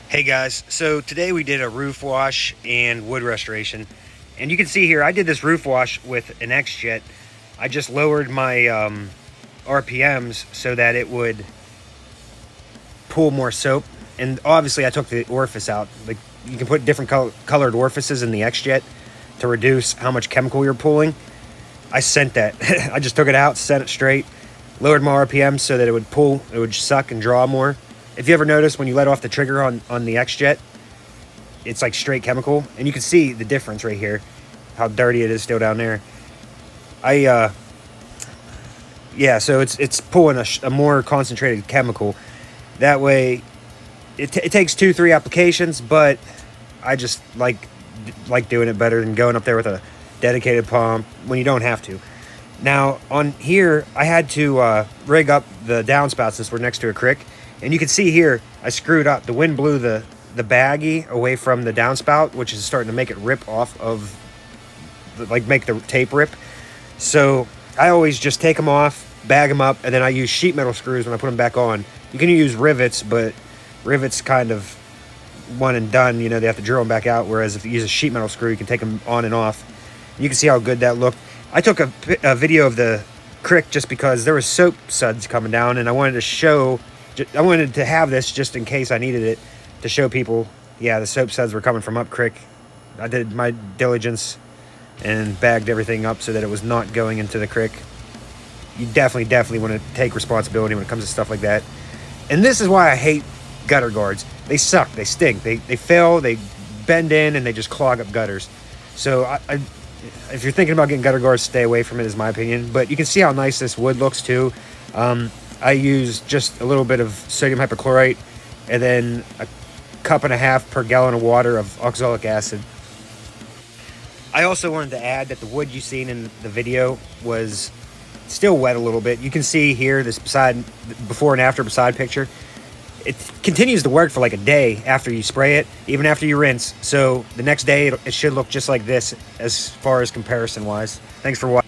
Hey guys, so today we did a roof wash and wood restoration, and you can see here I did this roof wash with an X-Jet. I just lowered my RPMs so that it would pull more soap, and obviously I took the orifice out. Like, you can put different colored orifices in the X-Jet to reduce how much chemical you're pulling. I sent that. I just took it out, sent it straight, lowered my RPMs so that it would suck and draw more. If you ever notice when you let off the trigger on the X-Jet, it's like straight chemical, and you can see the difference right here, how dirty it is still down there. Yeah, so it's pulling a more concentrated chemical. That way, it takes 2-3 applications, but I just like doing it better than going up there with a dedicated pump when you don't have to. Now on here, I had to rig up the downspout since we're next to a creek. And you can see here, I screwed up. The wind blew the baggie away from the downspout, which is starting to make it rip off of, make the tape rip. So I always just take them off, bag them up, and then I use sheet metal screws when I put them back on. You can use rivets, but rivets kind of one and done. You know, they have to drill them back out, whereas if you use a sheet metal screw, you can take them on and off. You can see how good that looked. I took a video of the creek just because there was soap suds coming down, and I wanted to have this just in case I needed it to show people, yeah, the soap suds were coming from up creek. I did my diligence and bagged everything up so that it was not going into the creek. You definitely want to take responsibility when it comes to stuff like that. And this is why I hate gutter guards. They suck, they stink, they fail, they bend in, and they just clog up gutters. So if you're thinking about getting gutter guards, stay away from it, is my opinion. But you can see how nice this wood looks too. I use just a little bit of sodium hypochlorite and then a 1.5 cups per gallon of water of oxalic acid. I also wanted to add that the wood you've seen in the video was still wet a little bit. You can see here this before and after beside picture. It continues to work for like a day after you spray it, even after you rinse. So the next day it should look just like this as far as comparison wise. Thanks for watching.